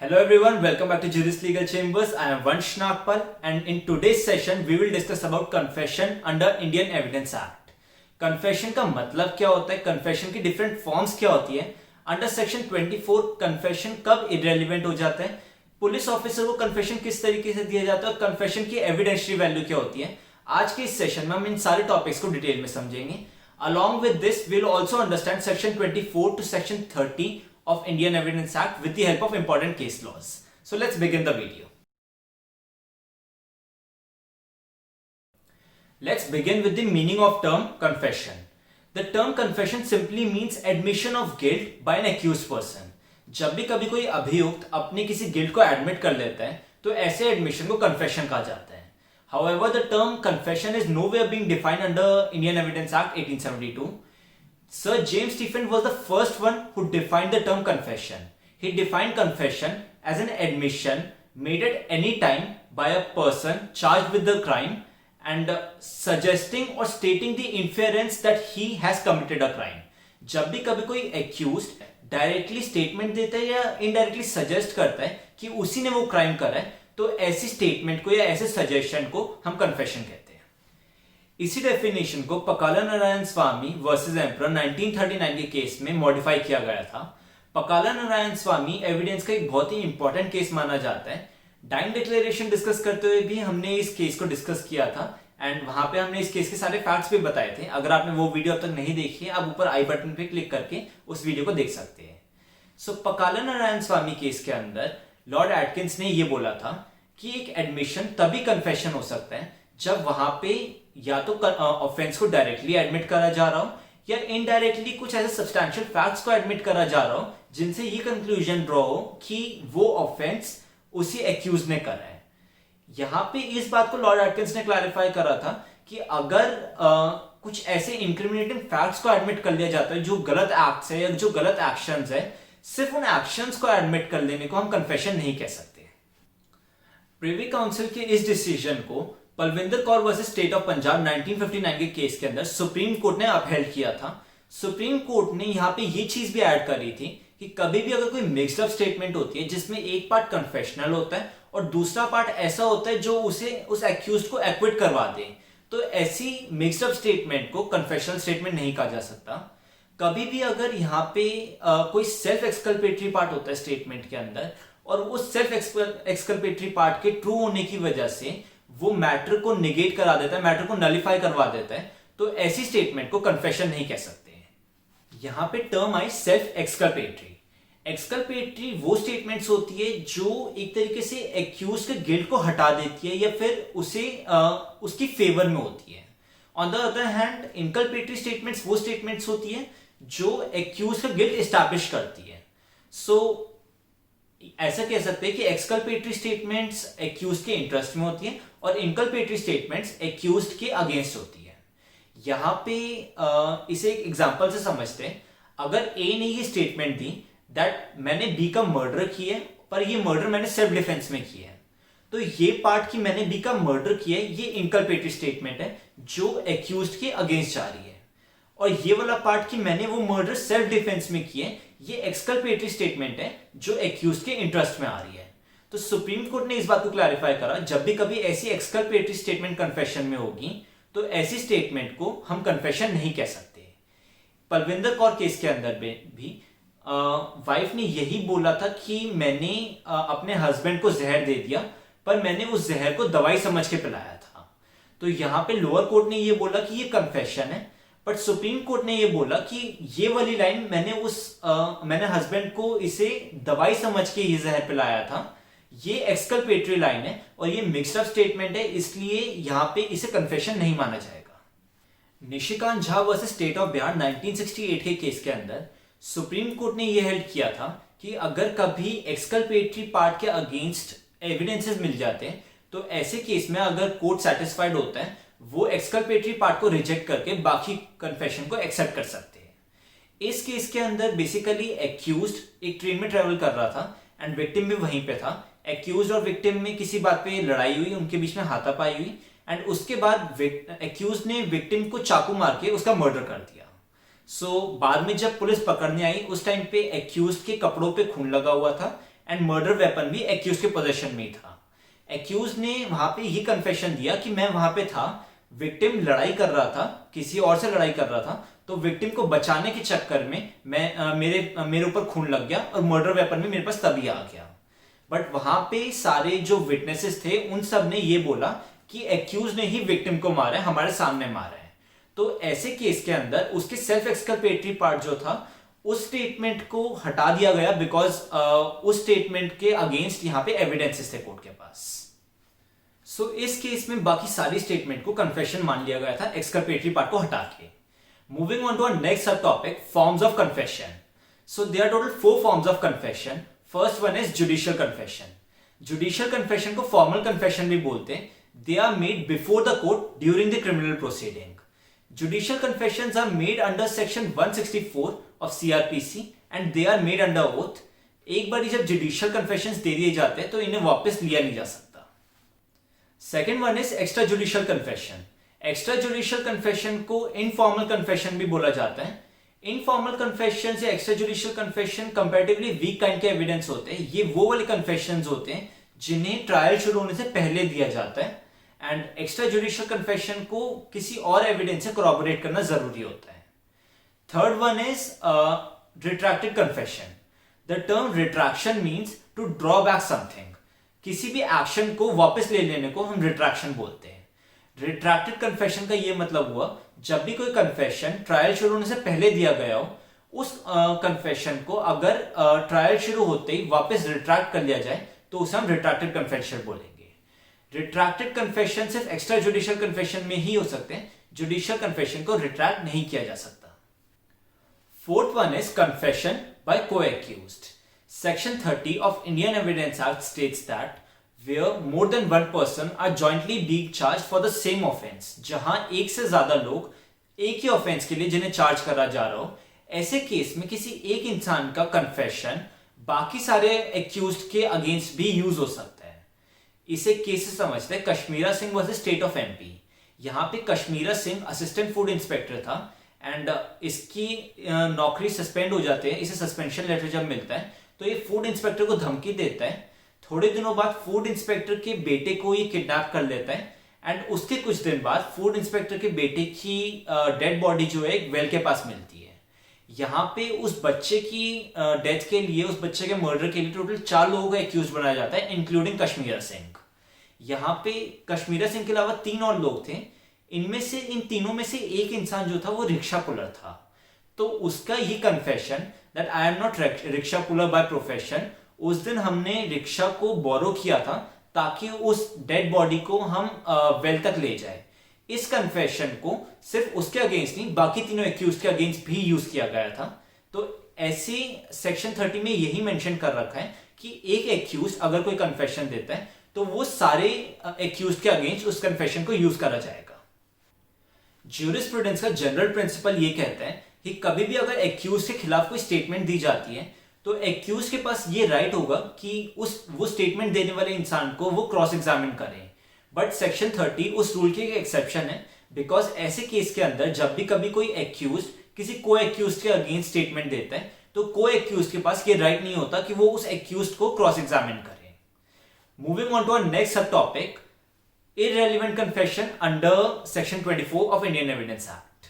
Hello everyone, welcome back to Juris Legal Chambers. I am Vansh Nagpal and in today's session we will discuss about confession under Indian Evidence Act. Confession का मतलब क्या होता है, confession की different forms क्या होती है, under section 24 confession कब irrelevant हो जाता है, पुलिस ऑफिसर को confession किस तरीके से दिया जाता है और confession की evidentiary value क्या होती है. आज के इस सेशन में हम इन सारे टॉपिक्स को डिटेल में समझेंगे. Along with this, we'll also understand section 24 to section 30 of Indian Evidence Act with the help of important case laws. So let's begin the video. Let's begin with the meaning of term confession. The term confession simply means admission of guilt by an accused person. जब भी कभी कोई अभियुक्त अपने किसी guilt को admit कर लेता है तो ऐसे एडमिशन को confession कहा जाता है. However, the term confession is nowhere being defined under Indian Evidence Act 1872. Sir James Stephen was the first one who defined the term confession. He defined confession as an admission made at any time by a person charged with the crime and suggesting or stating the inference that he has committed a crime. जब भी कभी कोई accused directly statement देता है या indirectly suggest करता है कि उसी ने वो क्राइम करा है तो ऐसी स्टेटमेंट को या ऐसे सजेशन को हम कन्फेशन कहते हैं. इसी डेफिनेशन को पकाला नारायण स्वामी वर्सेस एम्परर 1939 के केस में मॉडिफाई किया गया था. पकाला नारायण स्वामी एविडेंस का एक बहुत ही इंपॉर्टेंट केस माना जाता है. डाइंग डिक्लेरेशन डिस्कस करते हुए भी हमने इस केस को डिस्कस किया था एंड वहां पे हमने इस केस के सारे फैक्ट्स भी बताए थे. अगर आपने वो वीडियो अब तक नहीं देखी है आप ऊपर आई बटन पे क्लिक करके उस वीडियो को देख सकते हैं. सो पकाला नारायण स्वामी केस के अंदर लॉर्ड एटकिंस ने ये बोला था कि एक एडमिशन तभी कन्फेशन हो सकता है जब वहां पे या तो ऑफेंस को डायरेक्टली एडमिट करा जा रहा हो या इनडायरेक्टली कुछ ऐसे सब्सटैंशियल फैक्ट्स को एडमिट करा जा रहा हो जिनसे ये कंक्लूजन ड्रॉ हो कि वो ऑफेंस उसी एक्यूज ने करा है. यहां पे इस बात को लॉर्ड एटकिंस ने क्लैरिफाई करा था कि अगर कुछ ऐसे इंक्रिमिनेटिंग फैक्ट्स को एडमिट कर लिया जाता है जो गलत एक्ट्स है या जो गलत एक्शंस है, सिर्फ उन एक्शंस को एडमिट कर लेने को हम कन्फेशन नहीं कह सकते. प्रिवी काउंसिल के इस डिसीजन को Palwinder Kaur versus state of Punjab 1959 के केस के अंदर सुप्रीम कोर्ट ने अपहेल्ड किया था. सुप्रीम कोर्ट ने यहाँ पे ये चीज भी ऐड करी थी कि कभी भी अगर कोई मिक्स्ड अप स्टेटमेंट होती है जिसमें एक पार्ट कन्फेशनल होता है और दूसरा पार्ट ऐसा होता है जो उसे उस एक्यूज्ड को एक्विट करवा दे, तो ऐसी मिक्स्ड अप स्टेटमेंट को कन्फेशनल स्टेटमेंट नहीं कहा जा सकता. कभी भी अगर यहाँ पे कोई सेल्फ एक्सकल्पेटरी पार्ट होता है स्टेटमेंट के अंदर और उस सेल्फ एक्सकल्पेटरी पार्ट के ट्रू होने की वजह से वो मैटर को निगेट करा देता है, मैटर को नलिफाई करवा देता है, तो ऐसी स्टेटमेंट को कन्फेशन नहीं कह सकते हैं. यहां पे टर्म आई सेल्फ एक्सकल्पेटरी. एक्सकल्पेटरी वो स्टेटमेंट्स होती है जो एक तरीके से एक्यूज के गिल्ट को हटा देती है या फिर उसे उसकी फेवर में होती है. On the other hand inculpatory statements वो स्टेटमेंट्स होती है जो एक्यूज का गिल्ट एस्टैब्लिश करती है. सो ऐसा कह सकते हैं कि एक्सकल्पेटरी स्टेटमेंट्स एक्यूज के इंटरेस्ट में होती है और इनकल्पेटरी स्टेटमेंट्स एक्यूज के अगेंस्ट होती है. यहां पे इसे एक एग्जांपल से समझते हैं. अगर ए ने ये स्टेटमेंट दी दैट मैंने बी का मर्डर किया है पर ये मर्डर मैंने सेल्फ डिफेंस में किया है, तो ये पार्ट की मैंने बी का मर्डर किया है ये इनकल्पेटरी स्टेटमेंट है जो एक्यूज के अगेंस्ट जा रही है. और ये वाला पार्ट की मैंने वो मर्डर सेल्फ डिफेंस में किया है ये एक्सकल्पेटरी स्टेटमेंट है जो एक्यूज के इंटरेस्ट में आ रही है. तो सुप्रीम कोर्ट ने इस बात को क्लैरिफाई करा जब भी कभी ऐसी एक्सकल्पेटरी स्टेटमेंट कन्फेशन में होगी तो ऐसी स्टेटमेंट को हम कन्फेशन नहीं कह सकते. पलविंदर कौर केस के अंदर भी वाइफ ने यही बोला था कि मैंने अपने हस्बैंड को जहर दे दिया पर मैंने उस जहर को दवाई समझ के पिलाया था. तो यहां पे लोअर कोर्ट ने ये बोला कि ये कन्फेशन है, बट सुप्रीम कोर्ट ने ये बोला कि ये वाली लाइन मैंने हस्बैंड को इसे दवाई समझ के ये जहर पिलाया था, ये एक्सकल्पेटरी लाइन है और ये मिक्स्ड अप स्टेटमेंट है, इसलिए यहां पे इसे कन्फेशन नहीं माना जाएगा. Nishikant Jha versus state of Bihar 1968 के केस के अंदर सुप्रीम कोर्ट ने यह हेल्ड किया था कि अगर कभी एक्सकल्पेटरी पार्ट के अगेंस्ट एविडेंसेस मिल जाते हैं तो ऐसे केस में अगर कोर्ट सेटिस्फाइड होता है वो एक्सकल्पेटरी पार्ट को रिजेक्ट करके बाकी कन्फेशन को एक्सेप्ट कर सकते हैं. इस केस के अंदर बेसिकली एक्यूज्ड एक ट्रेन में ट्रेवल कर रहा था एंड विक्टिम भी वहीं पे था. एक्यूज्ड और विक्टिम में किसी बात पे लड़ाई हुई, उनके बीच में हाथापाई हुई एंड उसके बाद एक्यूज्ड ने विक्टिम को चाकू मार के उसका मर्डर कर दिया. सो बाद में जब पुलिस पकड़ने आई उस टाइम पे एक्यूज्ड के कपड़ों पे खून लगा हुआ था एंड मर्डर वेपन भी एक्यूज के पोजेशन में ही था। एक्यूज ने वहां पे ये कन्फेशन दिया कि मैं वहां पे था, विक्टिम लड़ाई कर रहा था, किसी और से लड़ाई कर रहा था, तो विक्टिम को बचाने के चक्कर में मेरे ऊपर खून लग गया और मर्डर वेपन भी मेरे पास तभी आ गया। बट वहां पे सारे जो विटनेसेस थे उन सब ने ये बोला कि एक्यूज ने ही विक्टिम को मारा है, हमारे सामने मारा है। तो ऐसे केस के अंदर उसके सेल्फ एक्सकल्पेटरी पार्ट जो था उस स्टेटमेंट को हटा दिया गया, बिकॉज उस स्टेटमेंट के अगेंस्ट यहां पे एविडेंसेस थे कोर्ट के पास। सो इस केस में बाकी सारी स्टेटमेंट को कन्फेशन मान लिया गया था एक्सकल्पेटरी पार्ट को हटा के। Moving on to our next sub topic, forms of confession. So there are total 4 forms of confession. First one is judicial confession. Judicial confession को फॉर्मल कन्फेशन भी बोलते हैं। They are made before the court during the criminal proceeding. Judicial confessions are made under section 164 of CRPC and they are made under oath. एक बार जब judicial confessions दे दिए जाते हैं तो इन्हें वापस लिया नहीं जा सकता। Second one is extrajudicial confession. Extrajudicial confession को informal confession भी बोला जाता है। Informal confession या extrajudicial confession comparatively weak kind के evidence होते हैं। ये वो वाले confessions होते हैं जिन्हें ट्रायल शुरू होने से पहले दिया जाता है, एंड एक्स्ट्रा जुडिशियल कन्फेशन को किसी और एविडेंस से कोरॉबोरेट करना जरूरी होता है। Third one is retracted confession. The term retraction means to draw back something. किसी भी एक्शन को वापस ले लेने को हम रिट्रैक्शन बोलते हैं। रिट्रैक्टेड कन्फेशन का यह मतलब हुआ जब भी कोई कन्फेशन ट्रायल शुरू होने से पहले दिया गया हो, उस कन्फेशन को अगर ट्रायल शुरू होते ही वापस रिट्रैक्ट कर लिया जाए तो उसे हम रिट्रैक्टेड कन्फेशन बोलेंगे। रिट्रैक्टेड कन्फेशन सिर्फ एक्स्ट्रा जुडिशियल कन्फेशन में ही हो सकते हैं, जुडिशियल कन्फेशन को रिट्रैक्ट नहीं किया जा सकता। Fourth one is confession by co-accused. Section 30 of Indian Evidence Act states that where more than one person are jointly being charge for the same offence, जहां एक से ज्यादा लोग एक ही ऑफेंस के लिए जिन्हें चार्ज करा जा रहा हो, ऐसे केस में किसी एक इंसान का कन्फेशन बाकी सारे एक्यूज्ड के अगेंस्ट भी यूज हो सकता है। इसे केस से समझते हैं Kashmira Singh versus state of MP. यहाँ पे Kashmira Singh assistant food inspector था एंड इसकी नौकरी सस्पेंड हो जाती है। इसे सस्पेंशन लेटर जब मिलता है तो ये फूड इंस्पेक्टर को धमकी देता है। थोड़े दिनों बाद फूड इंस्पेक्टर के बेटे को ये किडनैप कर लेता है एंड उसके कुछ दिन बाद फूड इंस्पेक्टर के बेटे की डेड बॉडी जो है एक वेल के पास मिलती है। यहाँ पे उस बच्चे की डेथ के लिए, उस बच्चे के मर्डर के लिए टोटल 4 लोगों को एक्यूज बनाया जाता है, इंक्लूडिंग कश्मीरा सिंह। यहाँ पे कश्मीरा सिंह के अलावा 3 और लोग थे। इनमें से इन तीनों में से एक इंसान जो था वो रिक्शा पुलर था। तो उसका ये confession that I am not rickshaw puller by profession, उस दिन हमने रिक्शा को बोरो किया था ताकि उस डेड बॉडी को हम वेल तक ले जाए। इस कन्फेशन को सिर्फ उसके अगेंस्ट नहीं, बाकी तीनों एक्यूज के अगेंस्ट भी यूज किया गया था। तो ऐसे सेक्शन 30 में यही मेंशन कर रखा है कि एक एक्यूज अगर कोई कन्फेशन देता है तो वो सारे एक्यूज के अगेंस्ट उस कन्फेशन को यूज करा जाएगा। ज्यूरिस्प्रूडेंस का जनरल प्रिंसिपल ये कहता है कि कभी भी अगर एक्यूज के खिलाफ कोई स्टेटमेंट दी जाती है तो एक्यूज के पास ये राइट होगा कि वो स्टेटमेंट देने वाले इंसान को वो क्रॉस एग्जामिन करें। बट सेक्शन 30 उस रूल की एक एक्सेप्शन है, बिकॉज ऐसे केस के अंदर जब भी कभी कोई एक्यूज किसी को एक्यूज के अगेंस्ट स्टेटमेंट देता है तो को एक्यूज के पास ये राइट नहीं होता कि वो उस एक्यूज को क्रॉस एग्जामिन करे। Moving on to our next sub topic, irrelevant confession under section 24 of Indian Evidence Act.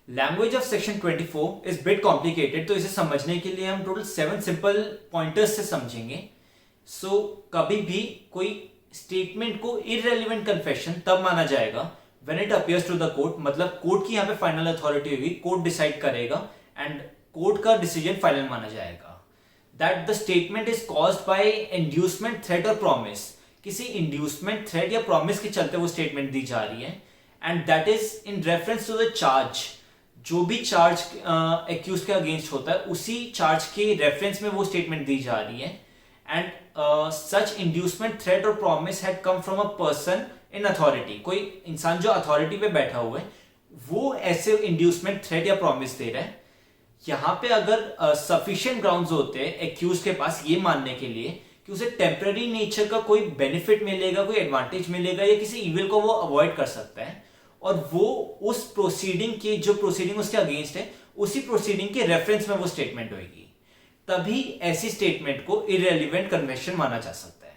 Language of section 24 is bit complicated, तो इसे समझने के लिए हम टोटल 7 सिंपल पॉइंटर्स से समझेंगे। सो कभी भी कोई स्टेटमेंट को irrelevant confession तब माना जाएगा when it appears to the court, मतलब कोर्ट की यहाँ पे फाइनल अथॉरिटी होगी, कोर्ट डिसाइड करेगा एंड कोर्ट का डिसीजन फाइनल माना जाएगा। That the statement is caused by inducement, threat और promise, किसी इंड्यूसमेंट, थ्रेट या प्रॉमिस के चलते वो स्टेटमेंट दी जा रही है and that is in reference to the charge. जो भी चार्ज एक्यूज के अगेंस्ट होता है उसी चार्ज के रेफरेंस में वो स्टेटमेंट दी जा रही है एंड सच इंड्यूसमेंट, थ्रेट और promise had come from a person in authority. कोई इंसान जो अथॉरिटी पे बैठा हुआ है वो ऐसे इंड्यूसमेंट, थ्रेट या प्रॉमिस दे रहा है। यहाँ पे अगर सफिशिएंट ग्राउंड्स होते हैं एक्यूज के पास ये मानने के लिए कि उसे टेम्पररी नेचर का कोई बेनिफिट मिलेगा, कोई एडवांटेज मिलेगा या किसी इविल को वो अवॉइड कर सकता है और वो उस प्रोसीडिंग के, जो प्रोसीडिंग उसके अगेंस्ट है, उसी प्रोसीडिंग के रेफरेंस में वो स्टेटमेंट होगी। तभी ऐसी स्टेटमेंट को इररिलेवेंट कन्फेशन माना जा सकता है।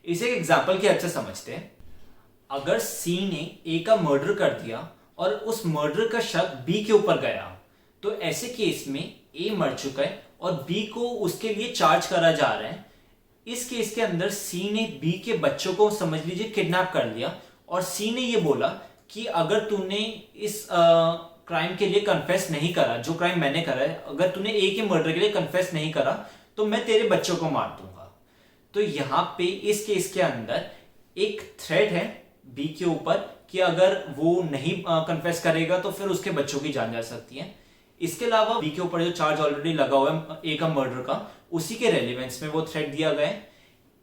इसे एक एग्जांपल की हद से समझते हैं। अगर सी ने ए का मर्डर कर दिया और उस मर्डर का शक बी के ऊपर गया, तो ऐसे केस में ए मर चुका है और बी को उसके लिए चार्ज करा जा रहा है। इस केस के अंदर सी ने बी के बच्चों को समझ लीजिए किडनैप कर लिया और सी ने ये बोला कि अगर तूने इस क्राइम के लिए कन्फेस नहीं करा, जो क्राइम मैंने करा है, अगर तूने ए के मर्डर के लिए कन्फेस नहीं करा तो मैं तेरे बच्चों को मार दूंगा। तो यहाँ पे इस केस के अंदर एक थ्रेट है बी के ऊपर कि अगर वो नहीं कन्फेस करेगा तो फिर उसके बच्चों की जान जा सकती है। इसके अलावा बी के ऊपर जो चार्ज ऑलरेडी लगा हुआ है ए का मर्डर का, उसी के रेलिवेंस में वो थ्रेट दिया गया है।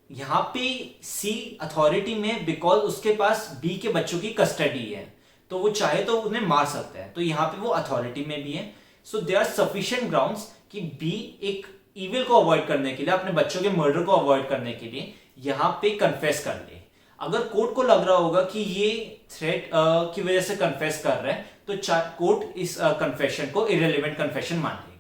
यहाँ पे सी अथॉरिटी में बिकॉज उसके पास बी के बच्चों की कस्टडी है, तो वो चाहे तो उन्हें मार सकता है, तो यहाँ पे वो अथॉरिटी में भी है। So there are sufficient grounds कि बी एक इविल को अवॉइड करने के लिए, अपने बच्चों के मर्डर को अवॉइड करने के लिए यहाँ पे कन्फेस कर ले। अगर कोर्ट को लग रहा होगा कि ये थ्रेट की वजह से कन्फेस कर रहा है, तो कोर्ट इस कन्फेशन को इररिलेवेंट कन्फेशन मान लेगी।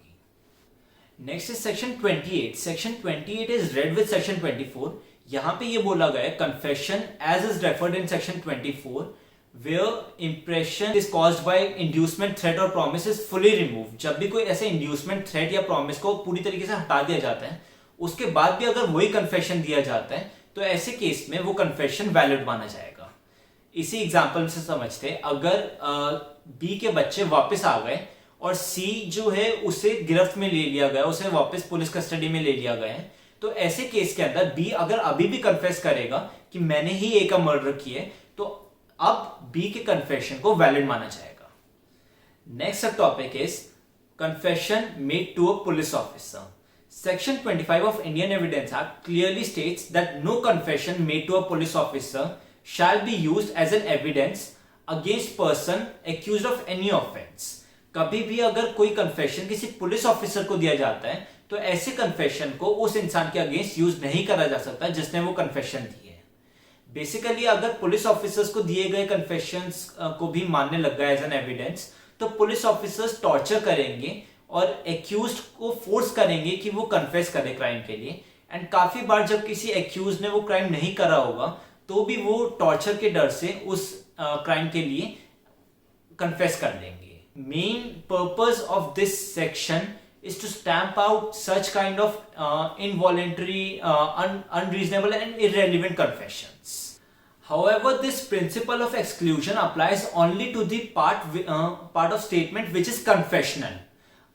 Next is section 28। Section 28 is read with section 24। यहाँ पे ये बोला गया है confession as is referred in section 24 where impression is caused by inducement, threat और प्रॉमिस इज फुली रिमूव। जब भी कोई ऐसे इंड्यूसमेंट, थ्रेट या प्रॉमिस को पूरी तरीके से हटा दिया जाता है, उसके बाद भी अगर वही कन्फेशन दिया जाता है, तो ऐसे केस में वो कन्फेशन वैलिड माना जाएगा। इसी एग्जांपल से समझते हैं। अगर बी के बच्चे वापस आ गए और सी जो है उसे गिरफ्त में ले लिया गया, उसे वापस पुलिस कस्टडी में ले लिया गया है, तो ऐसे केस के अंदर बी अगर अभी भी कन्फेस करेगा कि मैंने ही ए का मर्डर किया है, तो अब बी के कन्फेशन को वैलिड माना जाएगा। Next topic is confession made to a police officer. Section 25 of Indian Evidence Act clearly states that no confession made to a police officer shall be used as an evidence against person accused of any offense। कभी भी अगर कोई confession किसी police officer को दिया जाता है, तो ऐसे कन्फेशन को उस इंसान के अगेंस्ट यूज नहीं करा जा सकता जिसने वो कन्फेशन दी है। बेसिकली अगर पुलिस ऑफिसर्स को दिए गए कन्फेशंस को भी मानने लग गया एज एन एविडेंस, तो पुलिस ऑफिसर्स टॉर्चर करेंगे और एक्यूज्ड को फोर्स करेंगे कि वो कन्फेस करे क्राइम के लिए। एंड काफी बार जब किसी एक्यूज ने वो क्राइम नहीं करा होगा, तो भी वो टॉर्चर के डर से उस क्राइम के लिए कन्फेस कर देंगे। Main purpose of this section is to stamp out such kind of involuntary, unreasonable and irrelevant confessions. However, this principle of exclusion applies only to the part of statement which is confessional.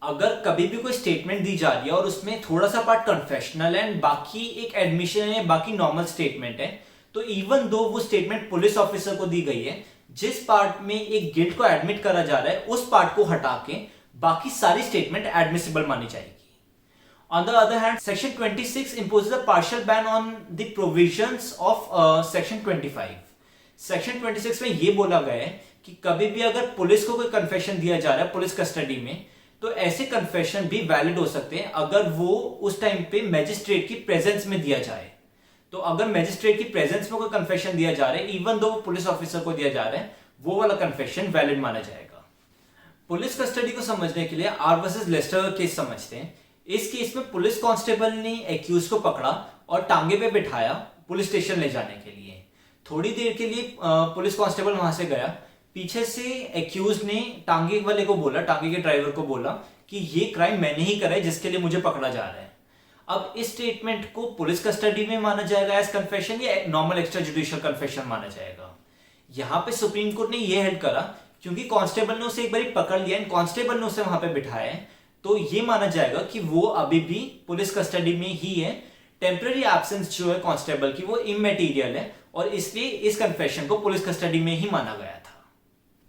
अगर कभी भी कोई statement दी जा रही है और उसमें थोड़ा सा पार्ट कन्फेशनल है एंड बाकी एक एडमिशन है, बाकी नॉर्मल स्टेटमेंट है, तो इवन दो वो स्टेटमेंट पुलिस ऑफिसर को दी गई है, जिस पार्ट में एक गिल्ट को एडमिट करा जा रहा है, उस पार्ट को हटा के बाकी सारी स्टेटमेंट एडमिसिबल मानी जाएगी। On the other hand, section 26 imposes a partial ban on the provisions of section 25। Section 26 में ये बोला गया है कि कभी भी अगर पुलिस को कोई कन्फेशन दिया जा रहा है पुलिस कस्टडी में, तो ऐसे कन्फेशन भी वैलिड हो सकते हैं अगर वो उस टाइम पे मैजिस्ट्रेट की प्रेजेंस में दिया जाए। तो अगर मैजिस्ट्रेट की प्रेजेंस में कोई कन्फेशन दिया जा रहा है, इवन दो वो पुलिस ऑफिसर को दिया जा रहा है, वो वाला कन्फेशन वैलिड माना जाएगा। पुलिस कस्टडी को समझने के लिए आर वर्सेस लेस्टर का केस समझते हैं। इस केस में पुलिस कांस्टेबल ने एक्यूज को पकड़ा और टांगे पे बिठाया पुलिस स्टेशन ले जाने के लिए। थोड़ी देर के लिए पुलिस कांस्टेबल वहां से गया, पीछे से एक्यूज ने टांगे वाले को बोला, टांगे के ड्राइवर को बोला कि ये क्राइम मैंने ही करा है जिसके लिए मुझे पकड़ा जा रहा है। अब इस स्टेटमेंट को पुलिस कस्टडी में माना जाएगा एज कन्फेशन या नॉर्मल एक्स्ट्रा जुडिशियल कन्फेशन माना जाएगा। यहाँ पे सुप्रीम कोर्ट ने ये हेल्ड करा, क्योंकि कांस्टेबल ने उसे एक बार पकड़ लिया, कांस्टेबल ने उसे वहां पे बिठाया है, तो ये माना जाएगा कि वो अभी भी पुलिस कस्टडी में ही है। टेम्पररी एब्सेंस जो है कांस्टेबल की, वो इमैटीरियल है और इसलिए इस कन्फेशन को पुलिस कस्टडी में ही माना गया था।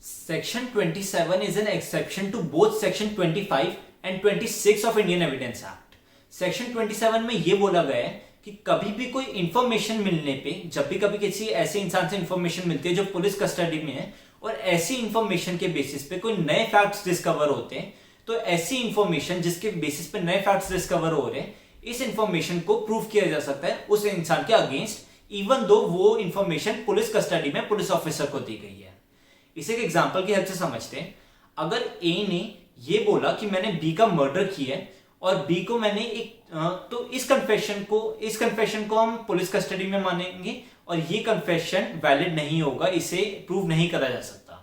Section 27 is an exception to both Section 25 and 26 of Indian Evidence Act. Section 27 में ये बोला गया है कि कभी भी कोई इंफॉर्मेशन मिलने पे, जब भी कभी किसी ऐसे इंसान से इंफॉर्मेशन मिलती है जो पुलिस कस्टडी में है और ऐसी इंफॉर्मेशन के बेसिस पे कोई नए फैक्ट्स डिस्कवर होते हैं, तो ऐसी इंफॉर्मेशन जिसके बेसिस पे नए फैक्ट्स डिस्कवर हो रहे हैं, इस इंफॉर्मेशन को प्रूव किया जा सकता है उस इंसान के अगेंस्ट, इवन दो वो इंफॉर्मेशन पुलिस कस्टडी में पुलिस ऑफिसर को दी गई है। इसे एक एग्जांपल की हेल्प से समझते हैं। अगर ए ने ये बोला कि मैंने बी का मर्डर किया है और बी को मैंने एक तो इस कन्फेशन को हम पुलिस कस्टडी में मानेंगे और ये कन्फेशन वैलिड नहीं होगा, इसे प्रूव नहीं करा जा सकता।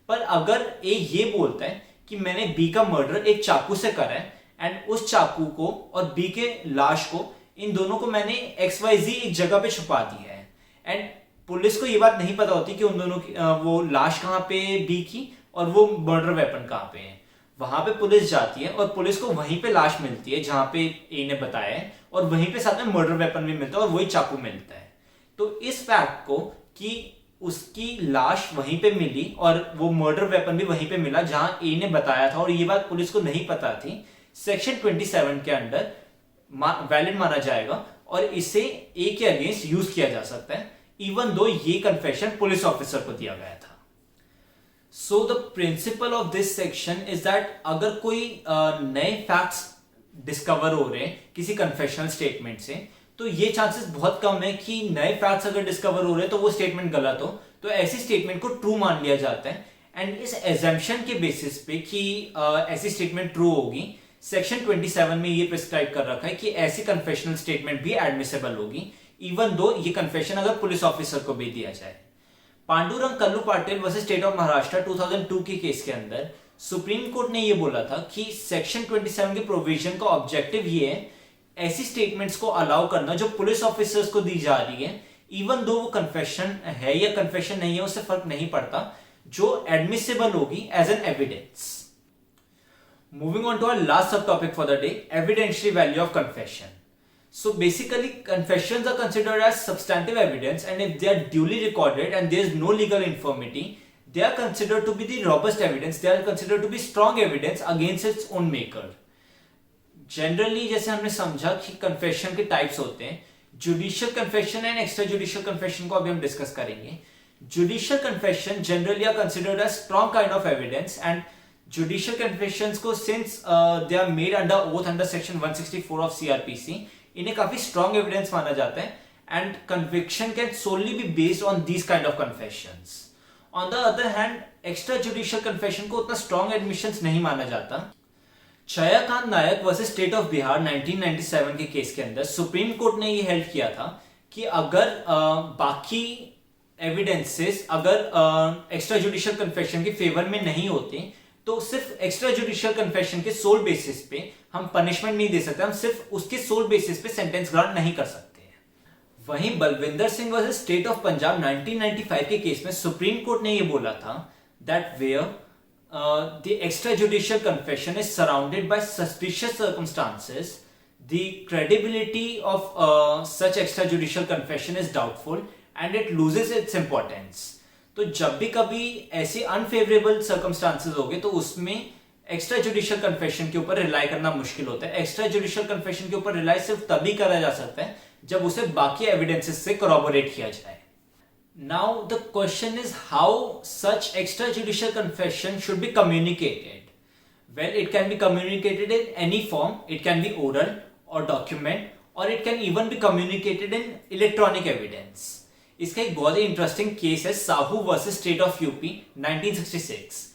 पर अगर ए ये बोलता है कि मैंने बी का मर्डर एक चाकू से करा है एंड उस चाकू को और बी के लाश को, इन दोनों को मैंने XYZ एक जगह पे छुपा दिया है एंड पुलिस को ये बात नहीं पता होती कि उन दोनों की वो लाश कहाँ पे बी की और वो मर्डर वेपन कहाँ पे है। वहां पे पुलिस जाती है और पुलिस को वहीं पे लाश मिलती है जहां पे ए ने बताया है और वहीं पे साथ में मर्डर वेपन भी मिलता है और वही चाकू मिलता है। तो इस फैक्ट को कि उसकी लाश वहीं पे मिली और वो मर्डर वेपन भी वहीं पे मिला जहां ए ने बताया था और ये बात पुलिस को नहीं पता थी, सेक्शन 27 के अंडर वैलिड माना जाएगा और इसे ए के अगेंस्ट यूज किया जा सकता है, इवन दो ये कन्फेशन पुलिस ऑफिसर को दिया गया था। So the principle of this section is that अगर कोई नए फैक्ट्स डिस्कवर हो रहे हैं किसी कन्फेशनल स्टेटमेंट से, तो ये चांसेस बहुत कम है कि नए फैक्ट्स अगर डिस्कवर हो रहे हैं तो वो स्टेटमेंट गलत हो, तो ऐसी स्टेटमेंट को ट्रू मान लिया जाता है। एंड इस एजम्पशन के बेसिस पे कि ऐसी स्टेटमेंट ट्रू होगी, सेक्शन 27 में ये प्रिस्क्राइब कर रखा है कि ऐसी कन्फेशनल स्टेटमेंट भी एडमिसेबल होगी, इवन दो ये कन्फेशन अगर पुलिस ऑफिसर को भी दिया जाए। Pandurang Kallu Patil versus state of Maharashtra 2002 के केस के अंदर सुप्रीम कोर्ट ने ये बोला था कि सेक्शन 27 के प्रोविजन का ऑब्जेक्टिव ये है ऐसी स्टेटमेंट्स को अलाउ करना जो पुलिस ऑफिसर्स को दी जा रही है, इवन दो वो कन्फेशन है या कन्फेशन नहीं है उससे फर्क नहीं पड़ता, जो एडमिसेबल होगी as an evidence. Moving on to our last sub topic for the day, evidentiary value of confession. So basically confessions are considered as substantive evidence and if they are duly recorded and there is no legal infirmity, they are considered to be the robust evidence, they are considered to be strong evidence against its own maker. Generally जैसे हमने समझा कि confession के types होते हैं, judicial confession and extrajudicial confession को अभी हम discuss करेंगे। Judicial confession generally are considered as strong kind of evidence and judicial confessions को since they are made under oath under section 164 of CRPC, इन्हें काफी स्ट्रॉन्ग एविडेंस माना जाता है and conviction can solely be based on these kind of confessions. On the other hand extra judicial confession को उतना strong admissions नहीं माना जाता। Chhayakant Nayak versus state of Bihar 1997 के केस के अंदर सुप्रीम कोर्ट ने ये हेल्ड किया था कि अगर बाकी एविडेंसेस अगर एक्स्ट्रा जुडिशियल कन्फेशन के फेवर में नहीं होते तो सिर्फ एक्स्ट्रा जुडिशियल कन्फेशन के सोल बेसिस पे हम पनिशमेंट नहीं दे सकते, हम सिर्फ उसके सोल बेसिस पे सेंटेंस ग्रांट नहीं कर सकते हैं। वहीं Balwinder Singh versus state of Punjab 1995 के केस में सुप्रीम कोर्ट ने ये बोला था that where the extra judicial confession is surrounded by suspicious circumstances, the credibility of such extra judicial confession is doubtful and it loses its importance. तो जब भी कभी ऐसे अनफेवरेबल सर्कमस्टांसेस हो गए तो उसमें एक्स्ट्रा जुडिशियल कन्फेशन के ऊपर रिलाई करना मुश्किल होता है। एक्स्ट्रा जुडिशियल कन्फेशन के ऊपर रिलाई सिर्फ तभी करा जा सकता है जब उसे बाकी एविडेंसेस से corroborate किया जाए। Now the question is how such extra judicial confession should be communicated. Well, it can be communicated in any form, it can be oral और डॉक्यूमेंट और it can even be communicated in electronic evidence. इसका एक बहुत ही interesting case है Sahu versus state of UP 1966।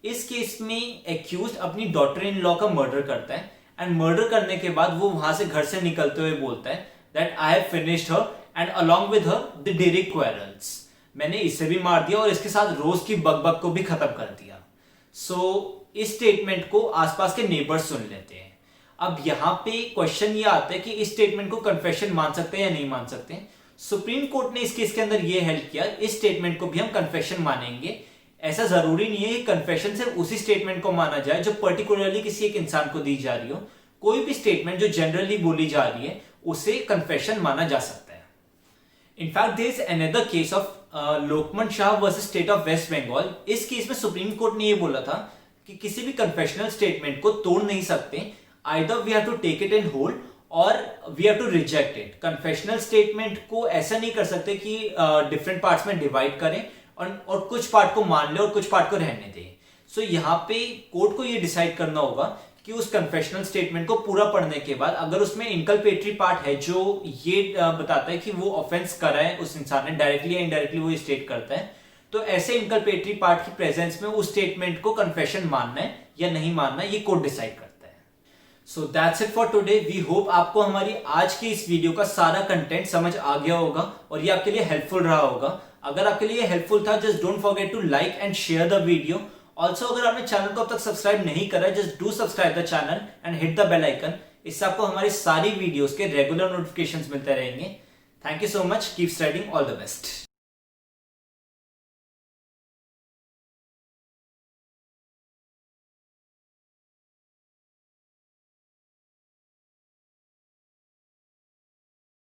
इस case में accused अपनी daughter in law का मर्डर करता है एंड मर्डर करने के बाद वो वहां से घर से निकलते हुए बोलता है that I have finished her and along with her the dairy quarrels. मैंने इसे भी मार दिया और इसके साथ रोज की बकबक को भी खत्म कर दिया। सो इस स्टेटमेंट को आसपास के नेबर्स सुन लेते हैं। अब यहाँ पे क्वेश्चन ये आता है कि इस स्टेटमेंट को कन्फेशन मान सकते हैं या नहीं मान सकते। सुप्रीम कोर्ट ने इस केस के अंदर ये हेल्प किया, इस स्टेटमेंट को भी हम कन्फेशन मानेंगे। ऐसा जरूरी नहीं है कि कन्फेशन सिर्फ उसी स्टेटमेंट को माना जाए जो पर्टिकुलरली किसी एक इंसान को दी जा रही हो। कोई भी स्टेटमेंट जो जनरली बोली जा रही है उसे कन्फेशन माना जा सकता है। In fact there is another case of Lokman Shah versus state of West Bengal. इस केस में सुप्रीम कोर्ट ने ये बोला था कि किसी भी कन्फेशनल स्टेटमेंट को तोड़ नहीं सकते, either we have to take it in whole और we have to reject it. Confessional statement को ऐसा नहीं कर सकते कि डिफरेंट पार्ट्स में डिवाइड करें और कुछ पार्ट को मान ले और कुछ पार्ट को रहने दें। सो यहाँ पे कोर्ट को ये डिसाइड करना होगा कि उस कन्फेशनल स्टेटमेंट को पूरा पढ़ने के बाद अगर उसमें इनकल्पेटरी पार्ट है जो ये बताता है कि वो ऑफेंस करा है उस इंसान ने डायरेक्टली या इनडायरेक्टली वो स्टेट करता है, तो ऐसे इनकल्पेटरी पार्ट की प्रेजेंस में उस स्टेटमेंट को कन्फेशन मानना है या नहीं मानना है ये कोर्ट डिसाइड करता है। So that's it for today. We hope आपको हमारी आज की इस वीडियो का सारा कंटेंट समझ आ गया होगा और ये आपके लिए हेल्पफुल रहा होगा। अगर आपके लिए हेल्पफुल था, just don't forget to like and share the video. Also अगर आपने चैनल को अब तक सब्सक्राइब नहीं करा, just do subscribe the channel and hit the bell icon. इससे आपको हमारी सारी वीडियोस के रेगुलर नोटिफिकेशंस मिलते रहेंगे। Thank you so much, keep studying, all the best.